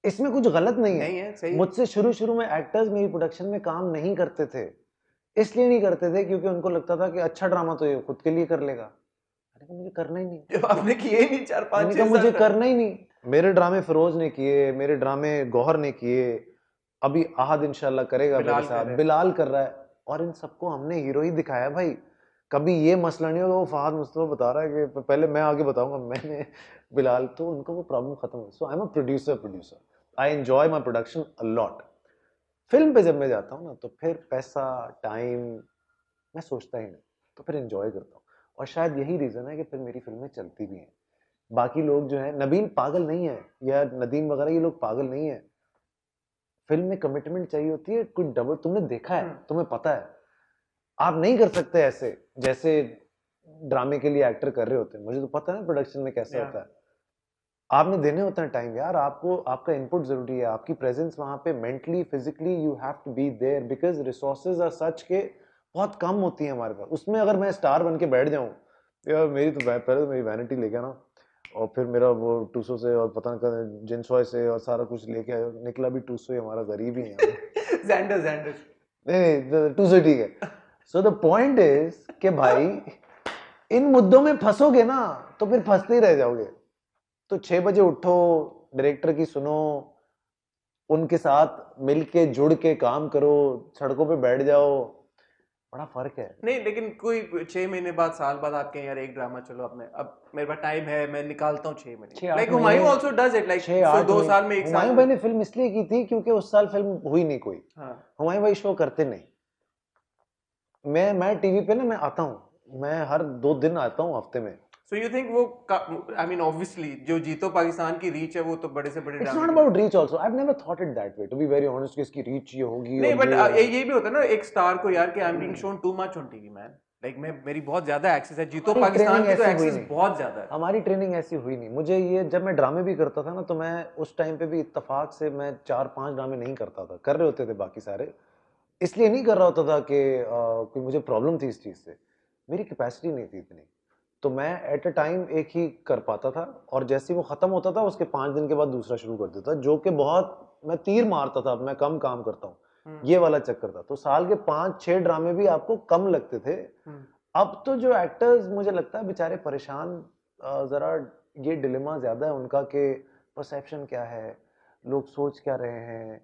इसमें कुछ गलत नहीं नहीं है। है, सही है। मुझसे शुरू में एक्टर्स मेरी प्रोडक्शन में काम नहीं करते थे, इसलिए नहीं करते थे क्योंकि उनको लगता था कि अच्छा ड्रामा तो ये खुद के लिए कर लेगा। मैंने कहा मुझे करना ही नहीं। जब आपने किए ही नहीं 4 5 मैंने कहा 6 मुझे साल करना ही नहीं। मेरे ड्रामे फिरोज ने किए, मेरे ड्रामे गौहर ने किए, अभी आहद इंशाल्लाह करेगा मेरे बिलाल कर साथ, रहे हैं। बिलाल कर रहा है, और इन सबको हमने हीरो ही दिखाया भाई। कभी ये मसला नहीं होगा वो फहद मुस्तफा बता रहा है कि पहले मैं आगे बताऊंगा मैंने बिलाल, तो उनको वो प्रॉब्लम खत्म हुई। So I am a producer, I enjoy my production a lot. Film पे जब मैं जाता हूँ ना तो फिर पैसा, टाइम मैं सोचता ही नहीं, तो फिर एंजॉय करता हूँ। और शायद यही रीजन है कि फिर मेरी फिल्में चलती भी हैं। बाकी लोग जो है, नबील पागल नहीं है या नदीम वगैरह, ये लोग पागल नहीं है। फिल्म में कमिटमेंट चाहिए होती है, कुछ डबल, तुमने देखा है, तुम्हें पता है, आप नहीं कर सकते ऐसे जैसे ड्रामे के लिए एक्टर कर रहे होते हैं। मुझे तो पता है ना प्रोडक्शन में कैसे होता है। आपने देने होता है टाइम यार, आपको आपका इनपुट जरूरी है, आपकी प्रेजेंस वहां पे mentally physically you have to be there, because resources are such के बहुत कम होती है हमारे पास। उसमें अगर मैं स्टार बन के बैठ जाऊं, यार मेरी तो पहले तो मेरी वैनिटी लेके ना, और फिर मेरा वो टूसो से और पता नहीं जिनसॉय से और सारा कुछ लेके निकला भी टूसो ही, हमारा गरीब ही है। ज़ैंडर्स नहीं टूसो ठीक है। सो द पॉइंट इज कि भाई इन मुद्दों में फंसोगे ना तो फिर फंसते ही रह जाओगे। तो 6 बजे उठो, डायरेक्टर की सुनो, उनके साथ मिलके जुड़ के काम करो, सड़कों पे बैठ जाओ, बड़ा फर्क है। नहीं, लेकिन कोई 6 महीने बाद, साल बाद आप कहें यार एक ड्रामा चलो अपने, अब मेरे पास टाइम है, मैं निकालता हूँ 6 महीने। 6-8 लाइक महीने, Humayun also does it, like छः सो आठ 2 महीने साल में 1 साल हुमायूं में। भाई ने फिल्म इसलिए की थी क्योंकि उस साल फिल्म हुई नहीं कोई। हाँ। हुमायूं भाई शो करते नहीं। मैं टीवी पे ना मैं आता हूँ, मैं हर 2 दिन आता हूँ हफ्ते में। सो यू थिंक वो, आई मीन ऑब्वियसली जो जीतो पाकिस्तान की रीच है वो तो बड़े से बड़े इट्स ड्रामे नॉट के लिए। About reach also, I never thought it that way to be very honest कि इसकी रीच ये होगी नहीं, और बट ये होगा। ये भी होता है ना एक स्टार को यार कि I am being shown too much on TV man, like मैं, मेरी बहुत ज्यादा एक्सेस है, जीतो हमारी पाकिस्तान ट्रेनिंग की तो ऐसी हुई एक्सेस नहीं, बहुत ज्यादा है। हमारी ट्रेनिंग ऐसी हुई नहीं। मुझे ये, जब मैं ड्रामे भी करता था ना तो मैं उस टाइम पे भी इत्तेफाक से मैं 4-5 ड्रामे नहीं करता था, कर रहे होते थे बाकी सारे। इसलिए नहीं कर रहा होता था कि मुझे प्रॉब्लम थी इस चीज से, मेरी कैपेसिटी नहीं थी इतनी। तो मैं एट अ टाइम एक ही कर पाता था, और जैसे ही वो खत्म होता था उसके 5 दिन के बाद दूसरा शुरू कर देता, जो कि बहुत, मैं तीर मारता था, अब मैं कम काम करता हूँ, ये वाला चक्कर था। तो साल के 5-6 ड्रामे भी आपको कम लगते थे। अब तो जो एक्टर्स मुझे लगता है बेचारे परेशान, जरा ये डिलेमा ज्यादा है उनका कि परसेप्शन क्या है, लोग सोच क्या रहे हैं,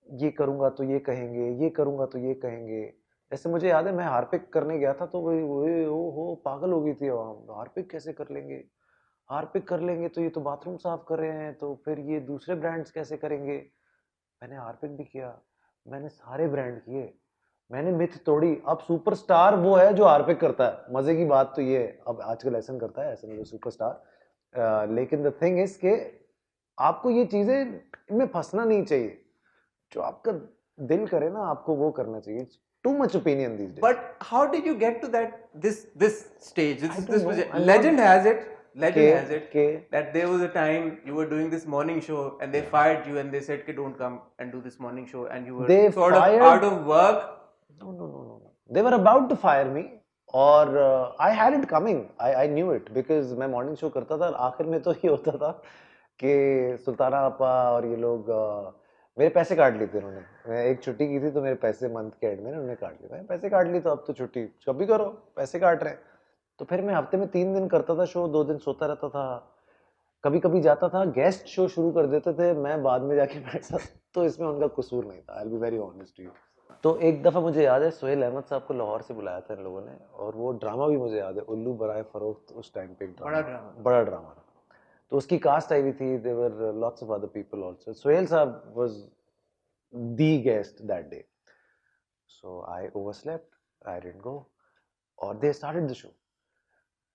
ये करूंगा तो ये कहेंगे, ये करूंगा तो ये कहेंगे। जैसे मुझे याद है मैं हारपिक करने गया था तो वही वही ओ हो पागल हो गई थी आवाम, हारपिक कैसे कर लेंगे, हारपिक कर लेंगे तो ये तो बाथरूम साफ कर रहे हैं, तो फिर ये दूसरे ब्रांड्स कैसे करेंगे। मैंने हारपिक भी किया, मैंने सारे ब्रांड किए, मैंने मिथ तोड़ी। अब सुपरस्टार वो है जो हारपिक करता है। मजे की बात तो ये है, अब आजकल ऐसा करता है, ऐसा नहीं सुपरस्टार। लेकिन द थिंग इज के आपको ये चीजें इनमें फंसना नहीं चाहिए। जो आपका दिल करे ना आपको वो करना चाहिए। Too much opinion these days. But how did you get to this stage? I don't This know, was I am legend not has it. के Legend has it के that there was a time you were doing this morning show and they fired you and they said, "Ki don't come and do this morning show," and you were they sort of fired, out of work. No no no no, they were about to fire me, और I had it coming, I knew it, because मैं morning show करता था। आखिर में तो ये होता था कि सुल्ताना आपा और ये लोग मेरे पैसे काट लिए थे उन्होंने। मैं एक छुट्टी की थी तो मेरे पैसे मंथ के एंड में उन्होंने काट लिए। मैं पैसे काट ली तो अब तो छुट्टी कभी करो, पैसे काट रहे हैं। तो फिर मैं हफ्ते में 3 दिन करता था शो, 2 दिन सोता रहता था। कभी कभी जाता था, गेस्ट शो शुरू कर देते थे, मैं बाद में जाके बैठता। तो इसमें उनका कसूर नहीं था, I will be very honest to you. तो एक दफा मुझे याद है सोहेल अहमद साहब को लाहौर से बुलाया था इन लोगों ने, और वो ड्रामा भी मुझे याद है, उल्लू बराए फरोख्त, उस टाइम पे एक बड़ा ड्रामा, ड्रामा। बड़ा ड्रामा था। तो उसकी कास्ट आई हुई थी, there were lots of other people also. Sohail sahab was the guest that day, so I overslept, I didn't go, और they started the show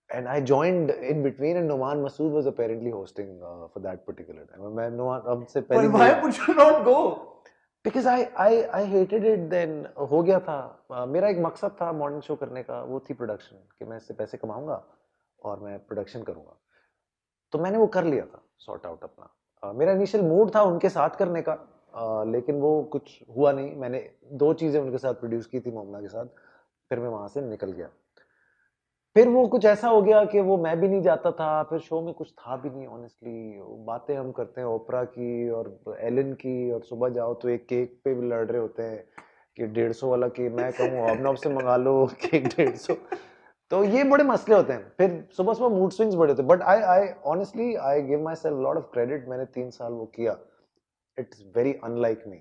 and I joined in between, and Noman Masood was apparently hosting for that particular time. मैं Noman अब से But पहली why मेरी, would you not go? because I hated it then। हो गया था। मेरा एक मकसद था मॉर्निंग शो करने का, वो थी प्रोडक्शन, कि मैं इससे पैसे कमाऊंगा और मैं प्रोडक्शन करूंगा। तो मैंने वो कर लिया था सॉर्ट आउट अपना। मेरा इनिशियल मूड था उनके साथ करने का, लेकिन वो कुछ हुआ नहीं। मैंने 2 चीजें उनके साथ प्रोड्यूस की थी मोमना के साथ, फिर मैं वहां से निकल गया। फिर वो कुछ ऐसा हो गया कि वो मैं भी नहीं जाता था, फिर शो में कुछ था भी नहीं ऑनेस्टली। बातें हम करते हैं ओपरा की और एलन की, और सुबह जाओ तो एक केक पे भी लड़ रहे होते हैं कि 150 वाला केक, मैं कहूँ हॉबनॉब से मंगा लो केक 150। तो ये बड़े मसले होते हैं, फिर सुबह सुबह मूड स्विंग्स बड़े होते हैं। But I I honestly I give my self lot of credit, मैंने 3 साल वो किया। इट्स वेरी अनलाइक मी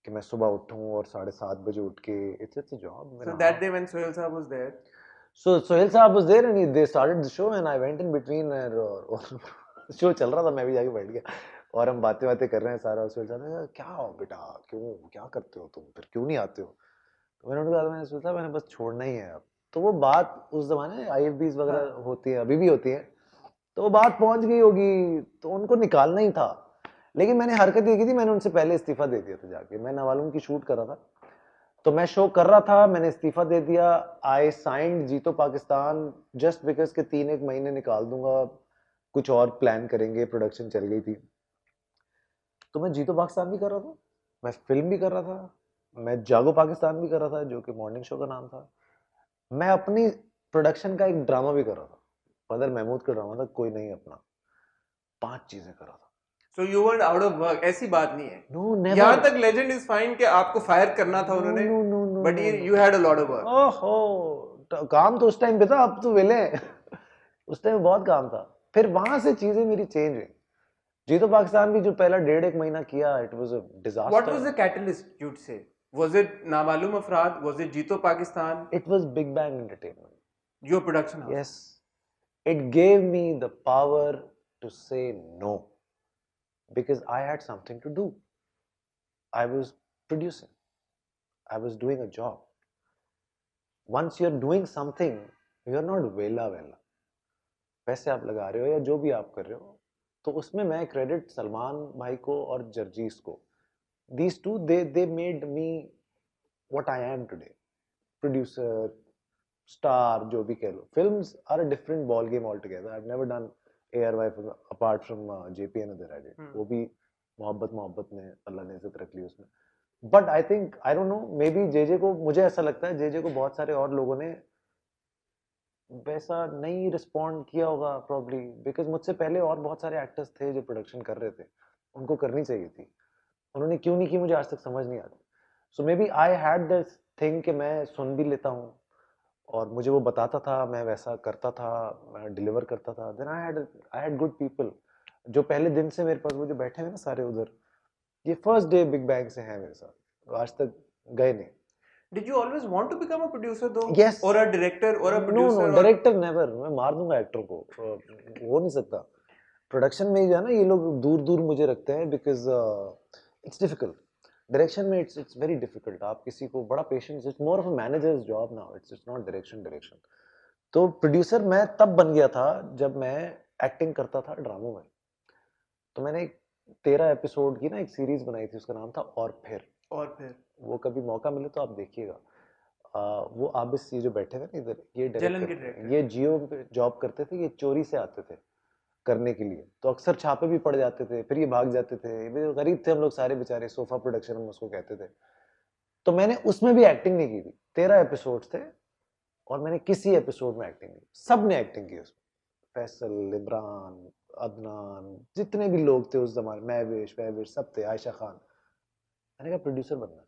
कि मैं सुबह उठूं और 7:30 बजे उठ के, it's it's a job. So that day when Sohail Saab was there, So Sohail Saab was there and they started the show and I went in between और show चल रहा था, मैं भी जाके बैठ गया और हम बातें बातें कर रहे हैं सारा। सोहेल साहब ने कहा, क्या हो बेटा, क्यों, क्या करते हो तुम, फिर क्यों नहीं आते हो? तो मैंने उनको कहा, मैंने सोचा मैंने बस छोड़ना ही है अब। तो वो बात उस जमाने IFBs वगैरह हाँ। होती है, अभी भी होती है, तो वो बात पहुंच गई होगी तो उनको निकालना ही था। लेकिन मैंने हरकत ये की थी, मैंने उनसे पहले इस्तीफा दे दिया था जाके। मैं नावालूम की शूट कर रहा था, तो मैं शो कर रहा था, मैंने इस्तीफा दे दिया। आई साइंड जीतो पाकिस्तान जस्ट बिकॉज के 3-1 महीने निकाल दूंगा, कुछ और प्लान करेंगे, प्रोडक्शन चल गई थी। तो मैं जीतो पाकिस्तान भी कर रहा था, मैं फिल्म भी कर रहा था, मैं जागो पाकिस्तान भी कर रहा था जो कि मॉर्निंग शो का नाम था। मैं अपनी प्रोडक्शन का एक ड्रामा भी कर रहा था, बदर महमूद का ड्रामा था, कोई नहीं अपना। 5 चीजें कर रहा था। so you weren't out of work, ऐसी बात नहीं है। No never. यहाँ तक लेजेंड इज फाइन कि आपको फायर करना था नो उन्होंने, no no no but no you had a lot of work. ओहो, काम तो उस टाइम पे था, अब तो वेले हैं। उस टाइम बहुत काम था। फिर वहां से चीजें मेरी चेंज हुई। जीतो पाकिस्तान भी जो पहला 1.5-1 महीना किया, it was a What disaster. was the catalyst, you'd say? Was it Namalum Afraad? Was it Jeeto Pakistan? It was Big Bang Entertainment. Your production house? Yes, it gave me the power to say no because I had something to do. I was producing, I was doing a job. Once you are doing something, you are not वेला वेला, पैसे आप लगा रहे हो या जो भी आप कर रहे हो, तो उसमें मैं क्रेडिट सलमान भाई को और जर्जीस को, these two they made me what I am today, producer, star, जो भी कह लो। films are a different ball game altogether. I've never done ARY apart from JP and other I did, वो भी मोहब्बत मोहब्बत में अल्लाह ने इज्जत रख ली उसमें। But I think, I don't know, may be JJ को, मुझे ऐसा लगता है जेजे को बहुत सारे और लोगों ने वैसा नहीं रिस्पॉन्ड किया होगा प्रॉब्ली, बिकॉज मुझसे पहले और बहुत सारे एक्टर्स थे जो प्रोडक्शन कर रहे थे, उनको करनी चाहिए थी, उन्होंने क्यों नहीं की मुझे आज तक समझ नहीं आती। So maybe I had this thing कि मैं सुन भी लेता हूँ और मुझे वो बताता था, मैं वैसा करता था, मैं डिलीवर करता था। Then I had good people जो पहले दिन से मेरे पास, वो जो बैठे हैं ना सारे उधर, ये फर्स्ट डे बिग बैंग से हैं मेरे साथ, आज तक गए नहीं। Did you always want to become a producer though? Yes, Or a director or a no no, producer or director never, मैं मार दूंगा एक्टर को, हो नहीं सकता। प्रोडक्शन में जो है ना, ये लोग दूर दूर मुझे रखते हैं बिकॉज इट्स डिफिकल्ट। डायरेक्शन में इट्स वेरी डिफिकल्ट, आप किसी को बड़ा patience, it's more of a managers job now, it's not direction. तो प्रोड्यूसर मैं तब बन गया था जब मैं एक्टिंग करता था ड्रामों में। तो मैंने एक 13 एपिसोड की ना एक सीरीज बनाई थी, उसका नाम था और फिर वो कभी मौका मिले तो आप देखिएगा। वो आबिस, ये जो बैठे थे ना इधर, ये डायरेक्ट जलन के करते हैं, डायरेक्टर ये थे। जियो पे जॉब करते थे, ये चोरी से आते थे करने के लिए, तो अक्सर छापे भी पड़ जाते थे, फिर ये भाग जाते थे। ये गरीब थे हम लोग सारे बेचारे, सोफा प्रोडक्शन हम उसको कहते थे। तो मैंने उसमें भी एक्टिंग नहीं की थी, 13 एपिसोड थे और मैंने किसी एपिसोड में एक्टिंग नहीं की, सब ने एक्टिंग की उसमें। फैसल, इमरान, अदनान, जितने भी लोग थे उस जमाने, महविश वहविश सब थे, आयशा खान। मैंने कहा प्रोड्यूसर बनना है।